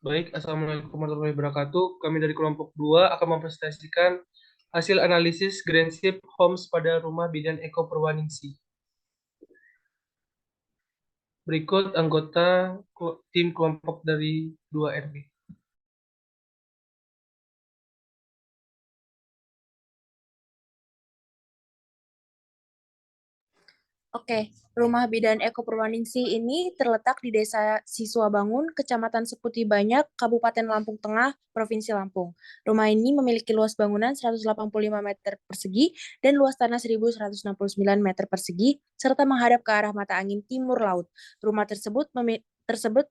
Baik, Assalamualaikum warahmatullahi wabarakatuh. Kami dari kelompok 2 akan mempresentasikan hasil analisis Greenship Homes pada rumah bidan Eko Purwaningsi. Berikut anggota tim kelompok dari 2 RB. Oke, Rumah Bidan Eko Purwaningsi ini terletak di Desa Siswabangun, Kecamatan Seputi Banyak, Kabupaten Lampung Tengah, Provinsi Lampung. Rumah ini memiliki luas bangunan 185 meter persegi dan luas tanah 1.169 meter persegi, serta menghadap ke arah mata angin timur laut. Rumah tersebut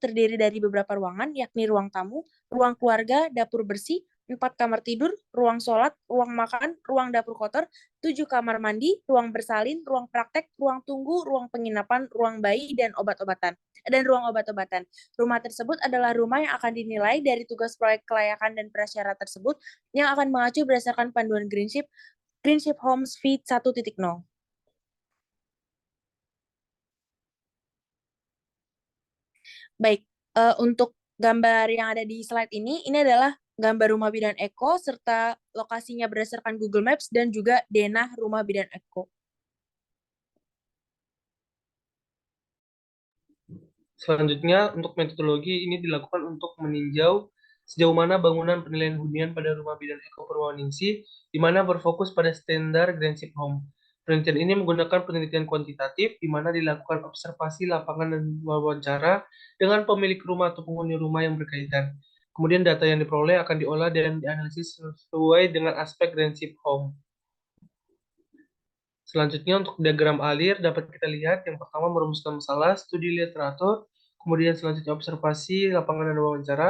terdiri dari beberapa ruangan, yakni ruang tamu, ruang keluarga, dapur bersih, 4 kamar tidur, ruang sholat, ruang makan, ruang dapur kotor, 7 kamar mandi, ruang bersalin, ruang praktek, ruang tunggu, ruang penginapan, ruang bayi, dan ruang obat-obatan. Rumah tersebut adalah rumah yang akan dinilai dari tugas proyek kelayakan dan prasyarat tersebut yang akan mengacu berdasarkan panduan Greenship Homes Feed 1.0. Baik, untuk gambar yang ada di slide ini adalah gambar rumah bidan Eko serta lokasinya berdasarkan Google Maps dan juga denah rumah bidan Eko. Selanjutnya, untuk metodologi ini dilakukan untuk meninjau sejauh mana bangunan penilaian hunian pada rumah bidan Eko Purwaningsi, di mana berfokus pada standar Greenship Home. Penelitian ini menggunakan penelitian kuantitatif, di mana dilakukan observasi lapangan dan wawancara dengan pemilik rumah atau penghuni rumah yang berkaitan. Kemudian data yang diperoleh akan diolah dan dianalisis sesuai dengan aspek Greenship Home. Selanjutnya untuk diagram alir dapat kita lihat yang pertama merumuskan masalah, studi literatur, kemudian selanjutnya observasi, lapangan dan wawancara,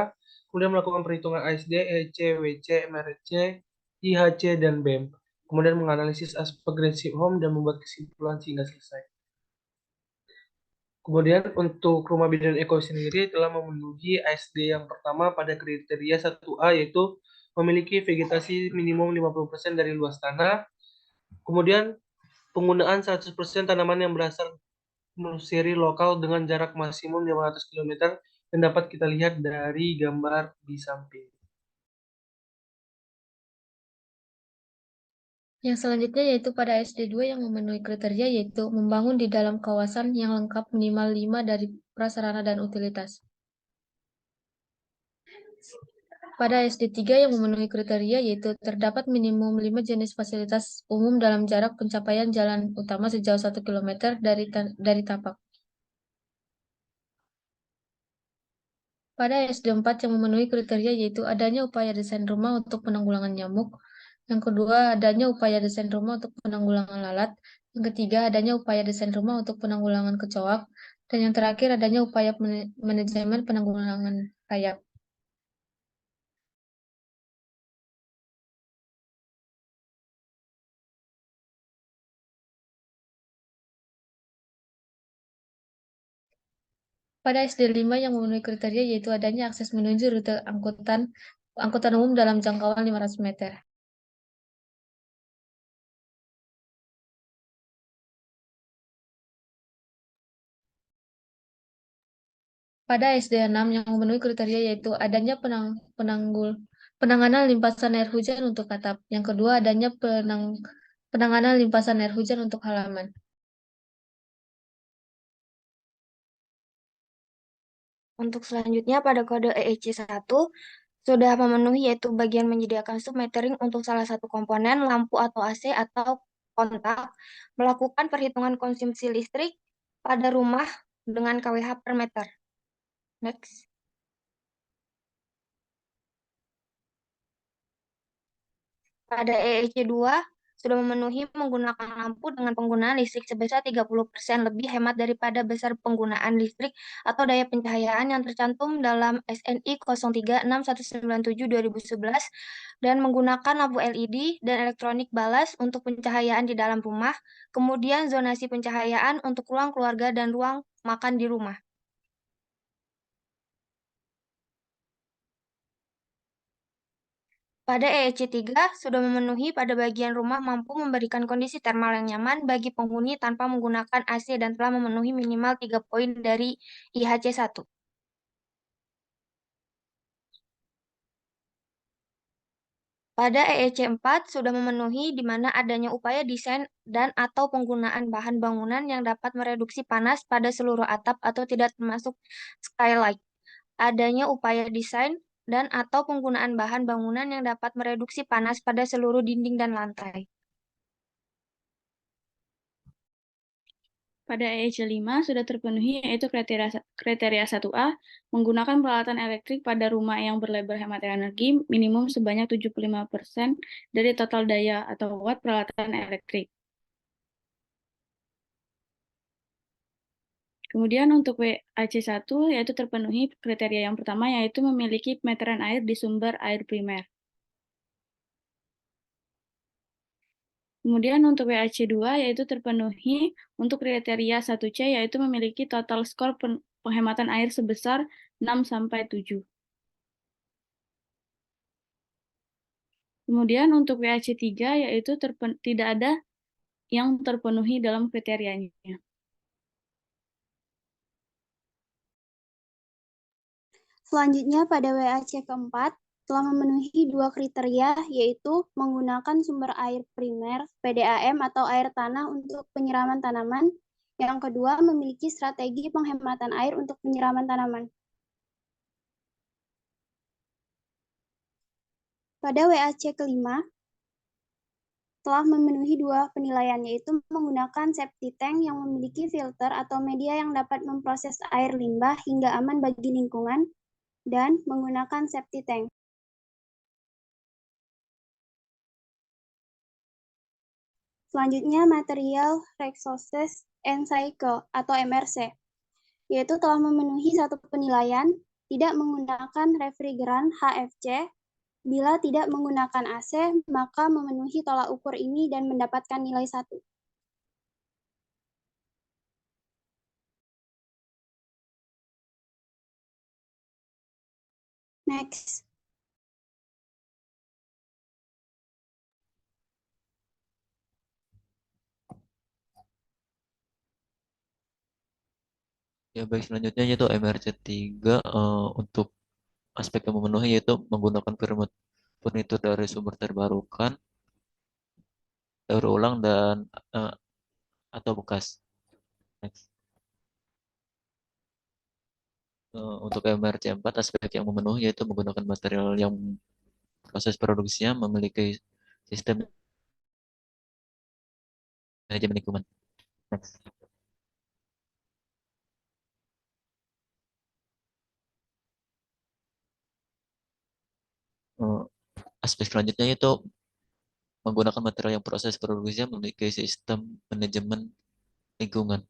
kemudian melakukan perhitungan ASD, EC, WC, MRC, IHC, dan BEM. Kemudian menganalisis aspek Greenship Home dan membuat kesimpulan sehingga selesai. Kemudian untuk rumah bidan Eko sendiri telah memenuhi ASD yang pertama pada kriteria 1A yaitu memiliki vegetasi minimum 50% dari luas tanah. Kemudian penggunaan 100% tanaman yang berasal seri lokal dengan jarak maksimum 500 km yang dapat kita lihat dari gambar di samping. Yang selanjutnya yaitu pada SD2 yang memenuhi kriteria yaitu membangun di dalam kawasan yang lengkap minimal 5 dari prasarana dan utilitas. Pada SD3 yang memenuhi kriteria yaitu terdapat minimum 5 jenis fasilitas umum dalam jarak pencapaian jalan utama sejauh 1 km dari tapak. Pada SD4 yang memenuhi kriteria yaitu adanya upaya desain rumah untuk penanggulangan nyamuk. Yang kedua, adanya upaya desain rumah untuk penanggulangan lalat. Yang ketiga, adanya upaya desain rumah untuk penanggulangan kecoak. Dan yang terakhir, adanya upaya manajemen penanggulangan rayap. Pada SD5 yang memenuhi kriteria yaitu adanya akses menuju rute angkutan umum dalam jangkauan 500 meter. Pada SD6 yang memenuhi kriteria yaitu adanya penanganan limpasan air hujan untuk atap. Yang kedua, adanya penanganan limpasan air hujan untuk halaman. Untuk selanjutnya pada kode EEC1 sudah memenuhi yaitu bagian menyediakan submetering untuk salah satu komponen lampu atau AC atau kontak, melakukan perhitungan konsumsi listrik pada rumah dengan KWH per meter. Next. Pada EEC2 sudah memenuhi menggunakan lampu dengan penggunaan listrik sebesar 30% lebih hemat daripada besar penggunaan listrik atau daya pencahayaan yang tercantum dalam SNI 036197/2011 dan menggunakan lampu LED dan elektronik balas untuk pencahayaan di dalam rumah, kemudian zonasi pencahayaan untuk ruang keluarga dan ruang makan di rumah. Pada EEC3 sudah memenuhi pada bagian rumah mampu memberikan kondisi termal yang nyaman bagi penghuni tanpa menggunakan AC dan telah memenuhi minimal 3 poin dari IHC 1. Pada EEC 4 sudah memenuhi di mana adanya upaya desain dan atau penggunaan bahan bangunan yang dapat mereduksi panas pada seluruh atap atau tidak termasuk skylight. Adanya upaya desain dan atau penggunaan bahan bangunan yang dapat mereduksi panas pada seluruh dinding dan lantai. Pada EEC 5 sudah terpenuhi yaitu kriteria 1A, menggunakan peralatan elektrik pada rumah yang berlabel hemat energi minimum sebanyak 75% dari total daya atau watt peralatan elektrik. Kemudian untuk WAC1 yaitu terpenuhi kriteria yang pertama yaitu memiliki meteran air di sumber air primer. Kemudian untuk WAC2 yaitu terpenuhi untuk kriteria 1C yaitu memiliki total skor penghematan air sebesar 6-7. Kemudian untuk WAC3 yaitu tidak ada yang terpenuhi dalam kriterianya. Selanjutnya pada WAC keempat telah memenuhi dua kriteria, yaitu menggunakan sumber air primer PDAM atau air tanah untuk penyiraman tanaman. Yang kedua, memiliki strategi penghematan air untuk penyiraman tanaman. Pada WAC kelima, telah memenuhi dua penilaian, yaitu menggunakan septic tank yang memiliki filter atau media yang dapat memproses air limbah hingga aman bagi lingkungan, dan menggunakan septic tank. Selanjutnya, material resources and cycle atau MRC, yaitu telah memenuhi satu penilaian, tidak menggunakan refrigeran HFC. Bila tidak menggunakan AC, maka memenuhi tolak ukur ini dan mendapatkan nilai 1. Next. Ya baik, selanjutnya yaitu MRC3 untuk aspek yang memenuhi yaitu menggunakan furnitur dari sumber terbarukan, daur ulang dan atau bekas. Next. Untuk MRC4 aspek yang memenuhi yaitu menggunakan material yang proses produksinya memiliki sistem manajemen lingkungan. Next. Aspek selanjutnya yaitu menggunakan material yang proses produksinya memiliki sistem manajemen lingkungan.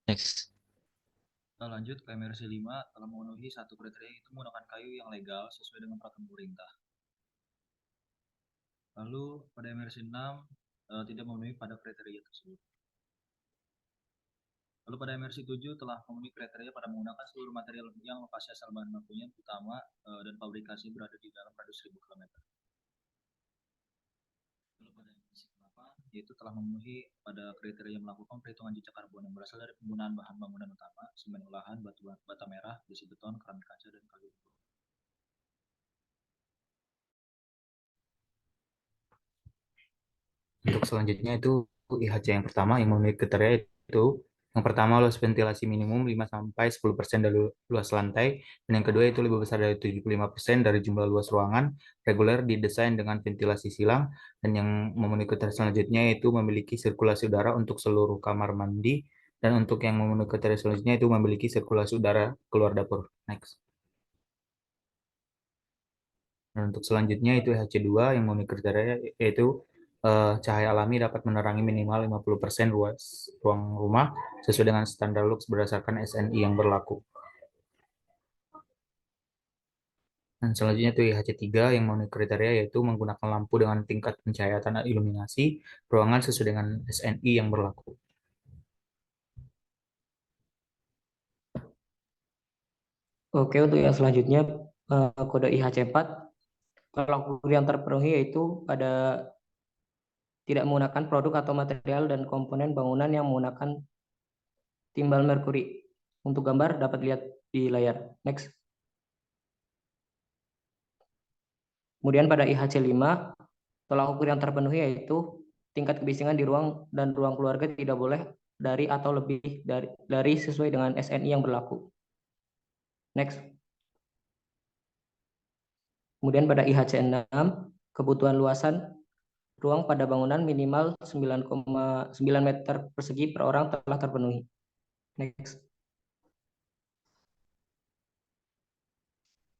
Next. Kita lanjut ke MRC 5 telah memenuhi satu kriteria, itu menggunakan kayu yang legal sesuai dengan peraturan pemerintah. Lalu pada MRC 6 tidak memenuhi pada kriteria tersebut. Lalu pada MRC 7 telah memenuhi kriteria pada menggunakan seluruh material yang lokasi asal bahan bakunya utama dan fabrikasi berada di dalam radius 1000 km. Lalu pada MRC 8 yaitu telah memenuhi pada kriteria melakukan perhitungan jejak karbon yang berasal dari penggunaan bahan bangunan utama, semen olahan, bata merah, besi beton, keramik kaca, dan kayu. Untuk selanjutnya itu IHC yang pertama yang memenuhi kriteria itu yang pertama luas ventilasi minimum 5-10% dari luas lantai, dan yang kedua itu lebih besar dari 75% dari jumlah luas ruangan, reguler didesain dengan ventilasi silang, dan yang memenuhi kriteria selanjutnya itu memiliki sirkulasi udara untuk seluruh kamar mandi, dan untuk yang memenuhi kriteria selanjutnya itu memiliki sirkulasi udara keluar dapur. Next. Dan untuk selanjutnya itu IHC2 yang memenuhi kriteria yaitu cahaya alami dapat menerangi minimal 50% luas ruang rumah sesuai dengan standar lux berdasarkan SNI yang berlaku. Dan selanjutnya itu IHC3 yang memenuhi kriteria yaitu menggunakan lampu dengan tingkat pencahayaan iluminasi ruangan sesuai dengan SNI yang berlaku. Oke, untuk yang selanjutnya kode IHC4 tolak ukur yang terpenuhi yaitu pada tidak menggunakan produk atau material dan komponen bangunan yang menggunakan timbal merkuri. Untuk gambar dapat lihat di layar. Next. Kemudian pada IHC 5, tolak ukur yang terpenuhi yaitu tingkat kebisingan di ruang dan ruang keluarga tidak boleh dari atau lebih dari sesuai dengan SNI yang berlaku. Next. Kemudian pada IHC 6, kebutuhan luasan ruang pada bangunan minimal 9,9 meter persegi per orang telah terpenuhi. Next.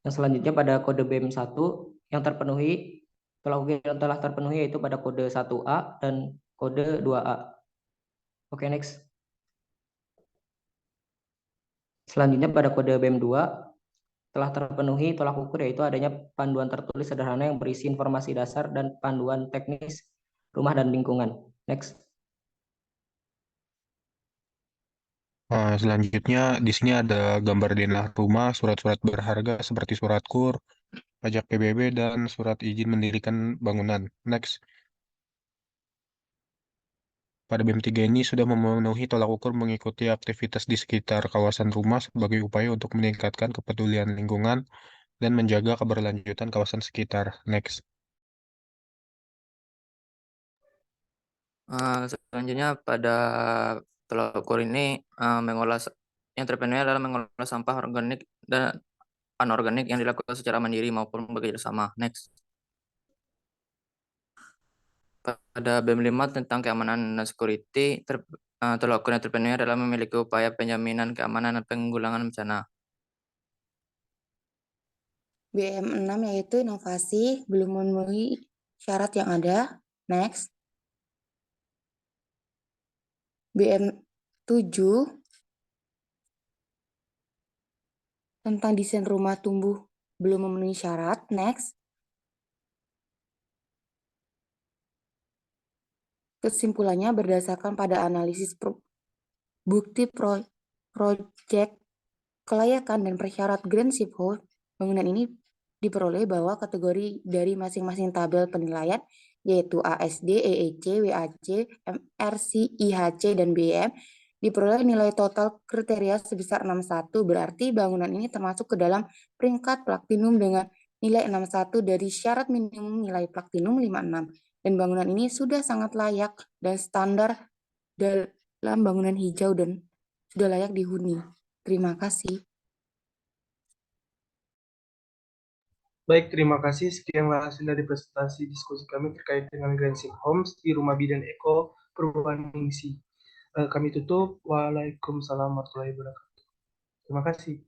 Yang selanjutnya pada kode BEM 1 yang terpenuhi, tolak ukur yang telah terpenuhi yaitu pada kode 1A dan kode 2A. Oke, next. Selanjutnya pada kode BEM 2 telah terpenuhi tolak ukur yaitu adanya panduan tertulis sederhana yang berisi informasi dasar dan panduan teknis rumah dan lingkungan. Next. Selanjutnya di sini ada gambar denah rumah, surat-surat berharga seperti surat KUR, pajak PBB, dan surat izin mendirikan bangunan. Next. Pada BEM 3 ini sudah memenuhi tolak ukur mengikuti aktivitas di sekitar kawasan rumah sebagai upaya untuk meningkatkan kepedulian lingkungan dan menjaga keberlanjutan kawasan sekitar. Next. Selanjutnya pada tolak ukur ini yang terpenuhi adalah mengolah sampah organik dan anorganik yang dilakukan secara mandiri maupun bekerja sama. Next. Pada BEM 5 tentang keamanan dan security, tolak ukur yang terpenuhi adalah memiliki upaya penjaminan keamanan dan penanggulangan bencana. BM 6 yaitu inovasi belum memenuhi syarat yang ada. Next. BM 7 tentang desain rumah tumbuh belum memenuhi syarat. Next. Kesimpulannya berdasarkan pada analisis bukti proyek kelayakan dan persyarat Grand Shiphold, bangunan ini diperoleh bahwa kategori dari masing-masing tabel penilaian yaitu ASD, EEC, WAC, MRC, IHC, dan BM diperoleh nilai total kriteria sebesar 61, berarti bangunan ini termasuk ke dalam peringkat platinum dengan nilai 61 dari syarat minimum nilai platinum 56. Dan bangunan ini sudah sangat layak dan standar dalam bangunan hijau dan sudah layak dihuni. Terima kasih. Baik, terima kasih. Sekianlah hasil dari presentasi diskusi kami terkait dengan Grand Ship Homes di Rumah Bidan Eko Purwaningsi. Kami tutup. Waalaikumsalam warahmatullahi wabarakatuh. Terima kasih.